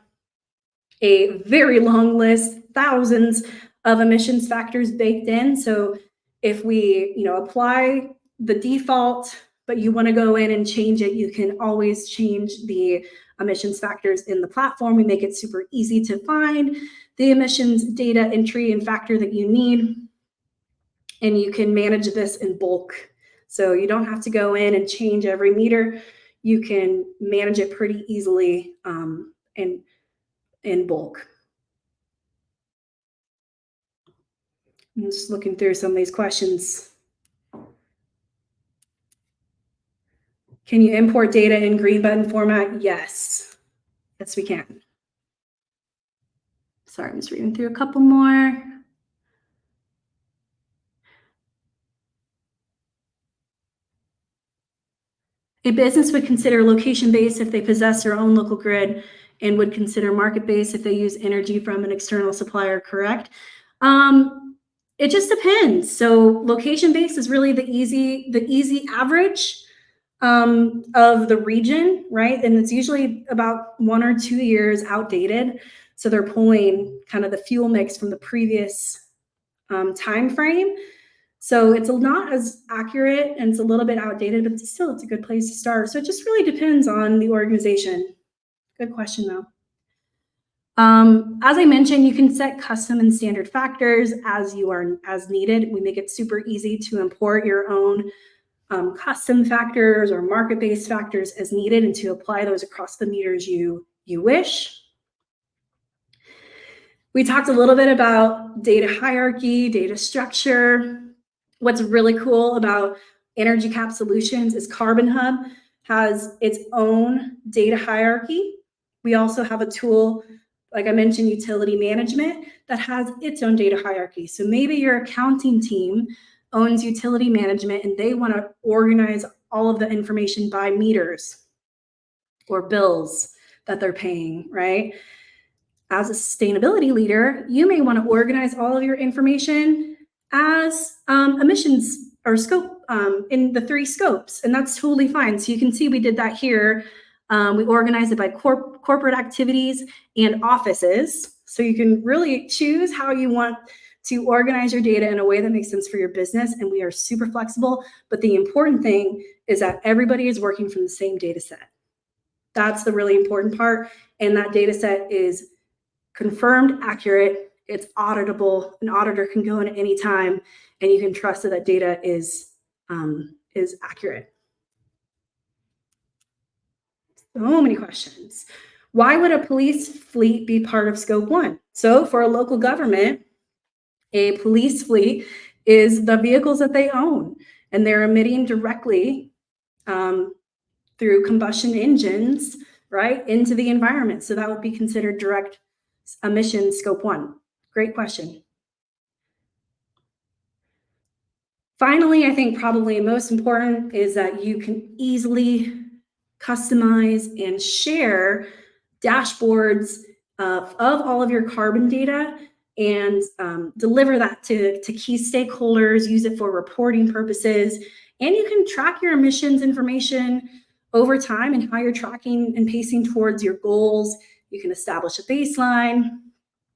a very long list, thousands of emissions factors baked in. So if we, apply the default, but you want to go in and change it, you can always change the emissions factors in the platform. We make it super easy to find the emissions data entry and factor that you need, and you can manage this in bulk. So you don't have to go in and change every meter. You can manage it pretty easily in bulk. I'm just looking through some of these questions. Can you import data in green button format? Yes. Yes, we can. Sorry, I'm just reading through a couple more. A business would consider location-based if they possess their own local grid, and would consider market-based if they use energy from an external supplier, correct? It just depends. So location-based is really the easy average of the region, right? And it's usually about 1 or 2 years outdated. So they're pulling kind of the fuel mix from the previous time frame. So it's not as accurate and it's a little bit outdated, but still it's a good place to start. So it just really depends on the organization. Good question though. As I mentioned, you can set custom and standard factors as needed. We make it super easy to import your own custom factors or market-based factors as needed, and to apply those across the meters you wish. We talked a little bit about data hierarchy, data structure. What's really cool about Energy Cap Solutions is Carbon Hub has its own data hierarchy. We also have a tool, like I mentioned, utility management, that has its own data hierarchy. So maybe your accounting team owns utility management and they want to organize all of the information by meters or bills that they're paying, right? As a sustainability leader, you may want to organize all of your information as emissions or scope in the 3 scopes, and that's totally fine. So you can see we did that here. We organized it by corporate activities and offices. So you can really choose how you want to organize your data in a way that makes sense for your business, and we are super flexible. But the important thing is that everybody is working from the same data set. That's the really important part, and that data set is confirmed, accurate, it's auditable. An auditor can go in at any time, and you can trust that that data is accurate. So many questions. Why would a police fleet be part of scope one? So for a local government, a police fleet is the vehicles that they own, and they're emitting directly um, through combustion engines, right, into the environment. So that would be considered direct emission scope one. Great question. Finally, I think probably most important is that you can easily customize and share dashboards of all of your carbon data and deliver that to key stakeholders, use it for reporting purposes. And you can track your emissions information over time and how you're tracking and pacing towards your goals. You can establish a baseline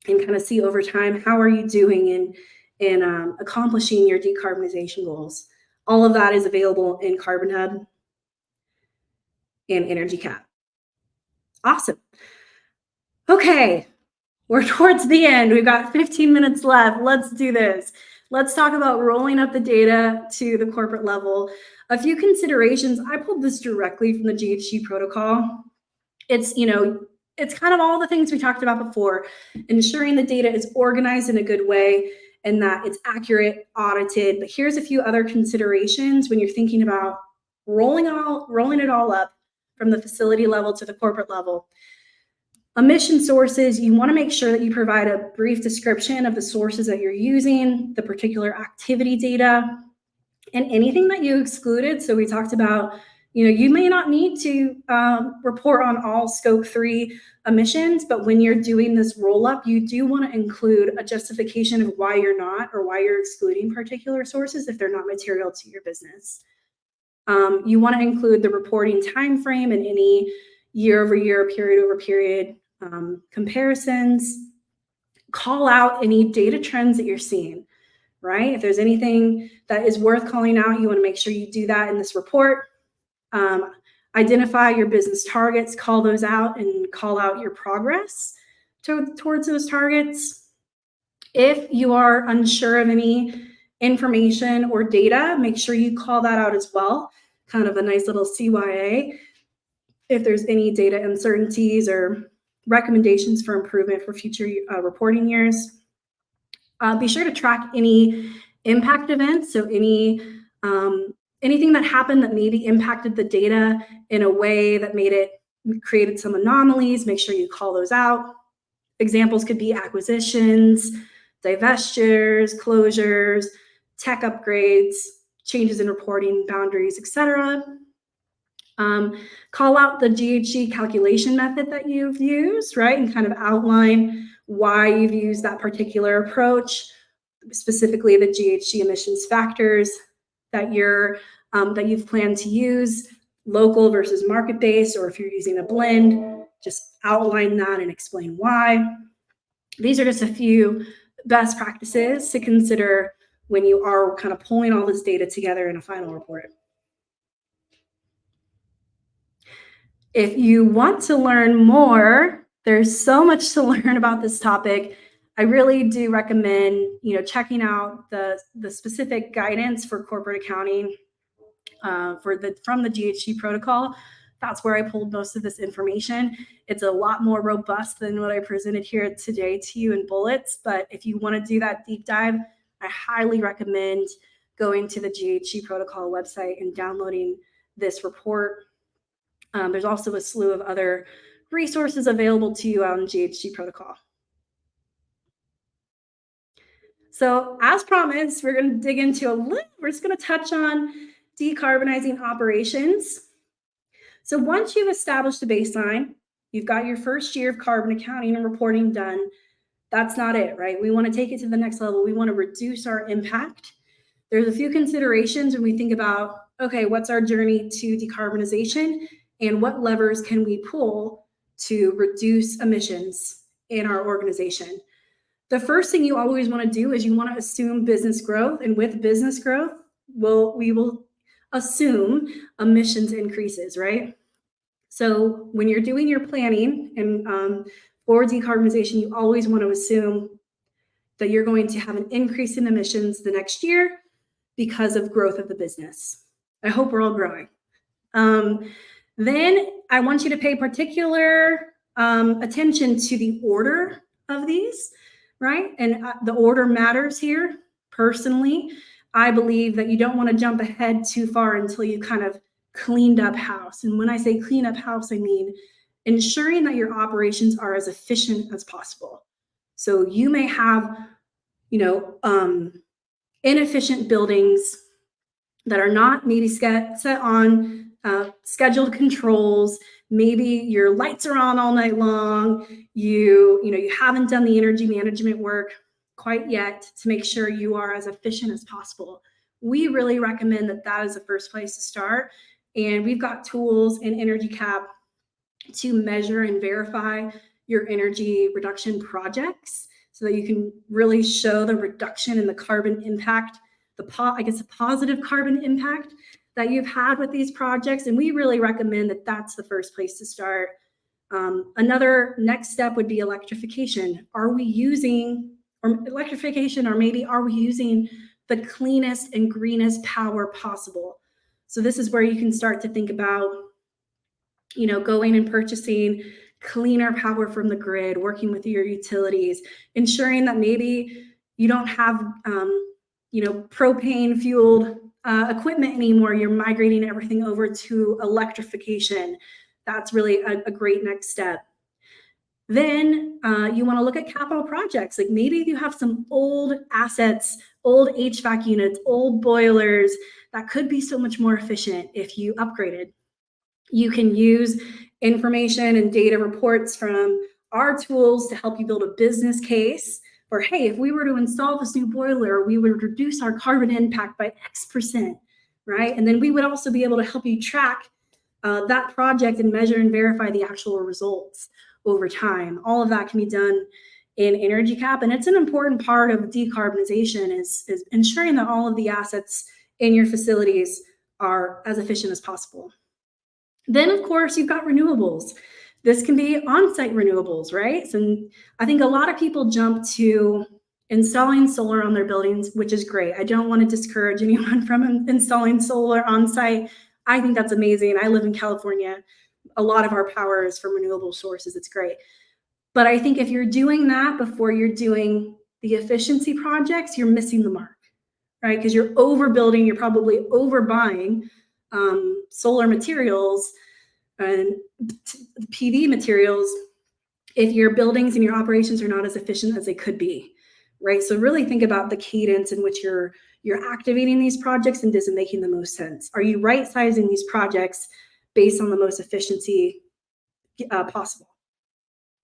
and kind of see over time, how are you doing in accomplishing your decarbonization goals. All of that is available in Carbon Hub and Energy Cap. Awesome. Okay, we're towards the end. We've got 15 minutes left. Let's do this. Let's talk about rolling up the data to the corporate level. A few considerations. I pulled this directly from the GHG protocol. It's, it's kind of all the things we talked about before, ensuring the data is organized in a good way and that it's accurate, audited. But here's a few other considerations when you're thinking about rolling it all up from the facility level to the corporate level. Emission sources, you want to make sure that you provide a brief description of the sources that you're using, the particular activity data, and anything that you excluded. So we talked about, you may not need to report on all scope 3 emissions, but when you're doing this roll up, you do want to include a justification of why you're not or why you're excluding particular sources if they're not material to your business. You want to include the reporting time frame and any year over year, period over period comparisons. Call out any data trends that you're seeing, right? If there's anything that is worth calling out, you want to make sure you do that in this report. Identify your business targets, call those out, and call out your progress towards those targets. If you are unsure of any information or data, make sure you call that out as well. Kind of a nice little CYA. If there's any data uncertainties or recommendations for improvement for future reporting years. Be sure to track any impact events. So anything that happened that maybe impacted the data in a way that created some anomalies, make sure you call those out. Examples could be acquisitions, divestitures, closures, tech upgrades, changes in reporting boundaries, etc. Call out the GHG calculation method that you've used, right? And kind of outline why you've used that particular approach, specifically the GHG emissions factors that you've planned to use, local versus market-based, or if you're using a blend, just outline that and explain why. These are just a few best practices to consider when you are kind of pulling all this data together in a final report. If you want to learn more, there's so much to learn about this topic. I really do recommend, checking out the specific guidance for corporate accounting from the GHG protocol. That's where I pulled most of this information. It's a lot more robust than what I presented here today to you in bullets. But if you want to do that deep dive, I highly recommend going to the GHG protocol website and downloading this report. There's also a slew of other resources available to you on GHG protocol. So as promised, we're going to dig into we're just going to touch on decarbonizing operations. So once you've established a baseline, you've got your first year of carbon accounting and reporting done. That's not it, right? We want to take it to the next level. We want to reduce our impact. There's a few considerations when we think about, okay, what's our journey to decarbonization and what levers can we pull to reduce emissions in our organization? The first thing you always want to do is you want to assume business growth. And with business growth, we will assume emissions increases, right? So when you're doing your planning and for decarbonization, you always want to assume that you're going to have an increase in emissions the next year because of growth of the business. I hope we're all growing. Then I want you to pay particular attention to the order of these, right? And the order matters here. Personally, I believe that you don't want to jump ahead too far until you kind of cleaned up house. And when I say clean up house, I mean ensuring that your operations are as efficient as possible. So you may have, inefficient buildings that are not maybe set on scheduled controls. Maybe your lights are on all night long. You haven't done the energy management work quite yet to make sure you are as efficient as possible. We really recommend that is the first place to start. And we've got tools in Energy Cap to measure and verify your energy reduction projects so that you can really show the reduction in the carbon impact, the positive carbon impact that you've had with these projects. And we really recommend that that's the first place to start. Another next step would be electrification. Are we using the cleanest and greenest power possible? So this is where you can start to think about, going and purchasing cleaner power from the grid, working with your utilities, ensuring that maybe you don't have, propane fueled equipment anymore. You're migrating everything over to electrification. That's really a great next step. Then you want to look at capital projects. Like maybe if you have some old assets, old HVAC units, old boilers, that could be so much more efficient if you upgraded. You can use information and data reports from our tools to help you build a business case for, hey, if we were to install this new boiler, we would reduce our carbon impact by X%, right? And then we would also be able to help you track that project and measure and verify the actual results over time. All of that can be done in Energy Cap, and it's an important part of decarbonization is ensuring that all of the assets in your facilities are as efficient as possible. Then, of course, you've got renewables. This can be on-site renewables, right? So I think a lot of people jump to installing solar on their buildings, which is great. I don't want to discourage anyone from installing solar on-site. I think that's amazing. I live in California. A lot of our power is from renewable sources. It's great. But I think if you're doing that before you're doing the efficiency projects, you're missing the mark, right? Because you're overbuilding, you're probably overbuying solar materials and PV materials if your buildings and your operations are not as efficient as they could be, right? So really think about the cadence in which you're activating these projects, and is it making the most sense? Are you right-sizing these projects based on the most efficiency possible?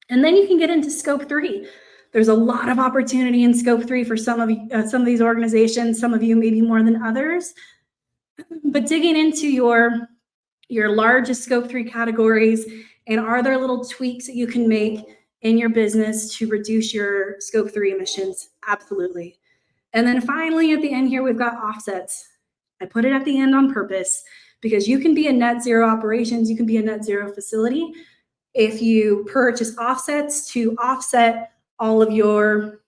And then you can get into scope 3. There's a lot of opportunity in scope 3 for some of these organizations, some of you maybe more than others. But digging into your largest scope 3 categories, and are there little tweaks that you can make in your business to reduce your scope 3 emissions? Absolutely. And then finally, at the end here, we've got offsets. I put it at the end on purpose because you can be a net zero operations, you can be a net zero facility if you purchase offsets to offset all of your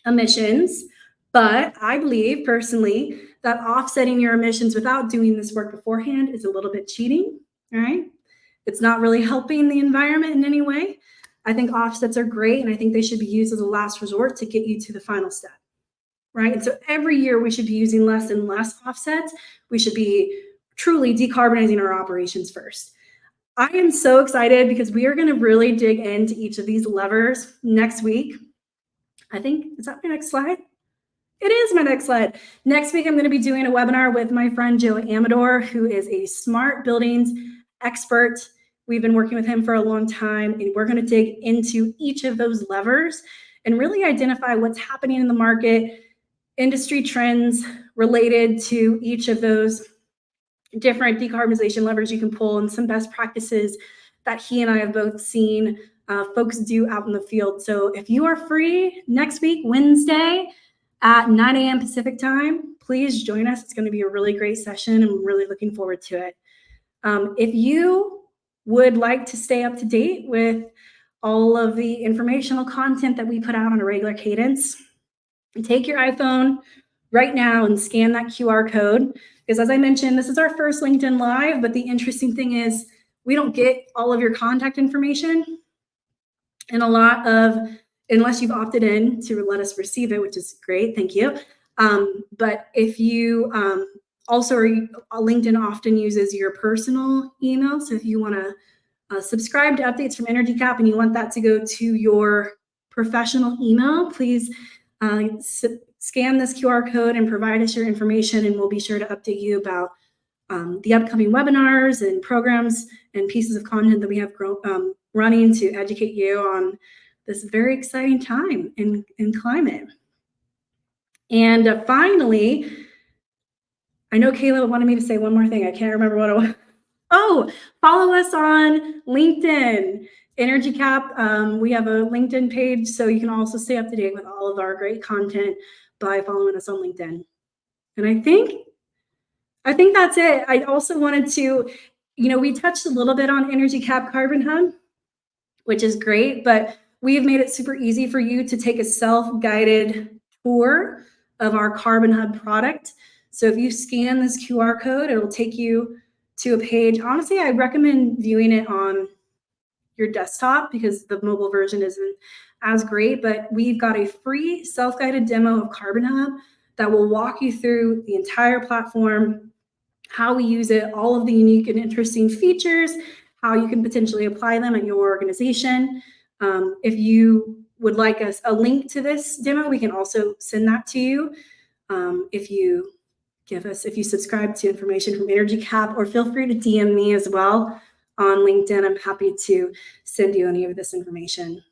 emissions. But I believe personally that offsetting your emissions without doing this work beforehand is a little bit cheating, all right? It's not really helping the environment in any way. I think offsets are great, and I think they should be used as a last resort to get you to the final step, right? And so every year we should be using less and less offsets. We should be truly decarbonizing our operations first. I am so excited because we are going to really dig into each of these levers next week. I think, is that my next slide? It is my next slide. Next week, I'm going to be doing a webinar with my friend Joe Amador, who is a smart buildings expert. We've been working with him for a long time, and we're going to dig into each of those levers and really identify what's happening in the market, industry trends related to each of those different decarbonization levers you can pull, and some best practices that he and I have both seen folks do out in the field. So if you are free next week, Wednesday, at 9 a.m. Pacific time, please join us. It's going to be a really great session, and I'm really looking forward to it. If you would like to stay up to date with all of the informational content that we put out on a regular cadence, take your iPhone right now and scan that QR code. Because as I mentioned, this is our first LinkedIn Live, but the interesting thing is we don't get all of your contact information. And a lot of, unless you've opted in to let us receive it, which is great, thank you. But if you also are, LinkedIn often uses your personal email. So if you want to subscribe to updates from Energy Cap and you want that to go to your professional email, please scan this QR code and provide us your information, and we'll be sure to update you about the upcoming webinars and programs and pieces of content that we have running to educate you on this very exciting time in climate. And finally, I know Kayla wanted me to say one more thing. I can't remember what it was. Oh, follow us on LinkedIn, Energy Cap. We have a LinkedIn page, so you can also stay up to date with all of our great content by following us on LinkedIn. And I think that's it. I also wanted to, we touched a little bit on Energy Cap Carbon Hub, which is great, but we have made it super easy for you to take a self-guided tour of our Carbon Hub product. So if you scan this QR code, it'll take you to a page. Honestly, I recommend viewing it on your desktop because the mobile version isn't as great, but we've got a free self-guided demo of Carbon Hub that will walk you through the entire platform, how we use it, all of the unique and interesting features, how you can potentially apply them at your organization. If you would like a link to this demo, we can also send that to you. If you subscribe to information from Energy Cap, or feel free to DM me as well on LinkedIn. I'm happy to send you any of this information.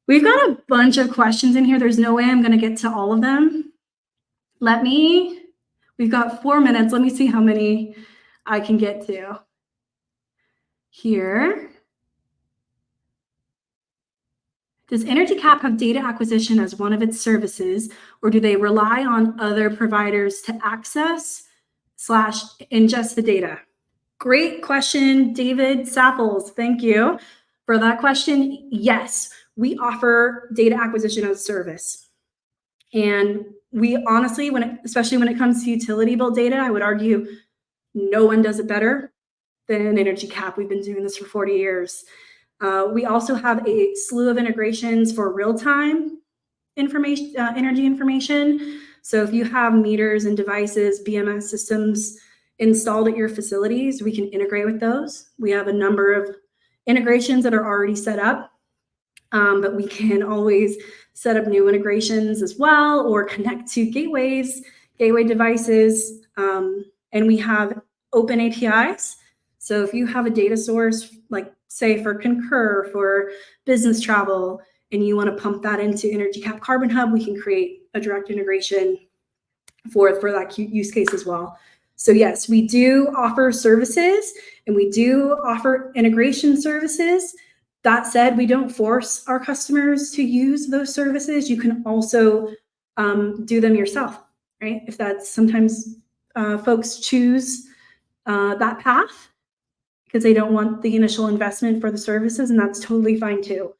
We've got a bunch of questions in here. There's no way I'm going to get to all of them. We've got 4 minutes. Let me see how many I can get to here. Does Energy Cap have data acquisition as one of its services, or do they rely on other providers to access / ingest the data? Great question, David Sapples. Thank you for that question. Yes, we offer data acquisition as a service. And we honestly, especially when it comes to utility bill data, I would argue no one does it better than Energy Cap. We've been doing this for 40 years. We also have a slew of integrations for real-time information, energy information. So if you have meters and devices, BMS systems installed at your facilities, we can integrate with those. We have a number of integrations that are already set up, but we can always set up new integrations as well, or connect to gateway devices, and we have open APIs. So if you have a data source, like say for Concur, for business travel, and you want to pump that into Energy Cap Carbon Hub, we can create a direct integration for that use case as well. So yes, we do offer services, and we do offer integration services. That said, we don't force our customers to use those services. You can also do them yourself, right? If that's sometimes folks choose that path because they don't want the initial investment for the services, and that's totally fine too.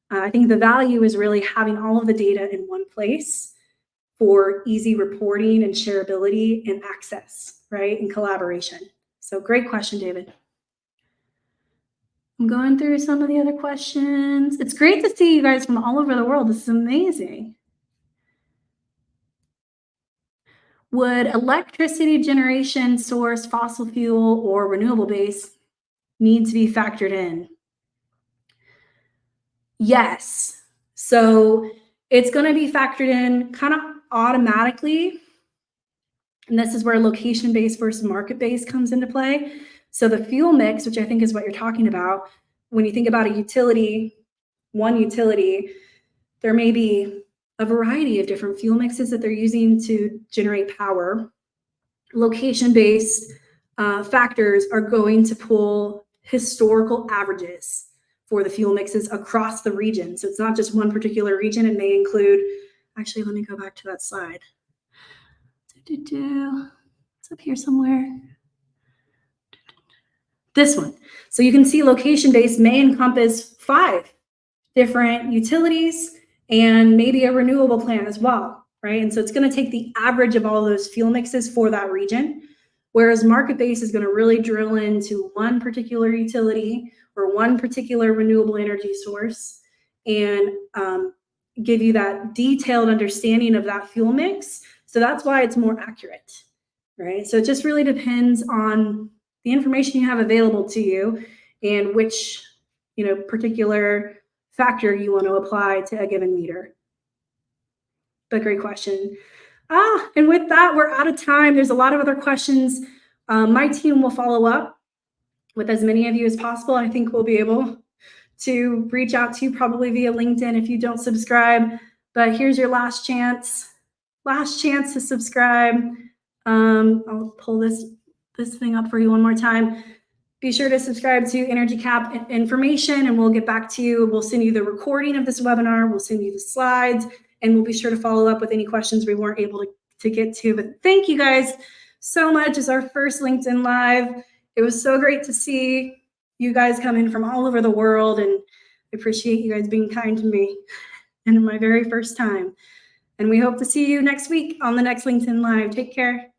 I think the value is really having all of the data in one place for easy reporting and shareability and access, right? And collaboration. So great question, David. I'm going through some of the other questions. It's great to see you guys from all over the world. This is amazing. Would electricity generation source, fossil fuel, or renewable base need to be factored in? Yes. So it's going to be factored in kind of automatically. And this is where location-based versus market-based comes into play. So the fuel mix, which I think is what you're talking about, when you think about a utility, one utility, there may be a variety of different fuel mixes that they're using to generate power. Location-based factors are going to pull historical averages for the fuel mixes across the region. So it's not just one particular region. It may include, actually, let me go back to that slide. It's up here somewhere. This one. So you can see location-based may encompass 5 different utilities and maybe a renewable plant as well, right? And so it's going to take the average of all those fuel mixes for that region. Whereas market-based is going to really drill into one particular utility or one particular renewable energy source and give you that detailed understanding of that fuel mix. So that's why it's more accurate, right? So it just really depends on the information you have available to you and which, particular factor you want to apply to a given meter. But great question. And with that, we're out of time. There's a lot of other questions. My team will follow up with as many of you as possible. I think we'll be able to reach out to you probably via LinkedIn if you don't subscribe. But here's your last chance to subscribe. I'll pull this thing up for you one more time. Be sure to subscribe to Energy Cap information, and we'll get back to you. We'll send you the recording of this webinar. We'll send you the slides, and we'll be sure to follow up with any questions we weren't able to get to. But thank you guys so much. It's our first LinkedIn Live. It was so great to see you guys come in from all over the world, and I appreciate you guys being kind to me and my very first time. And we hope to see you next week on the next LinkedIn Live. Take care.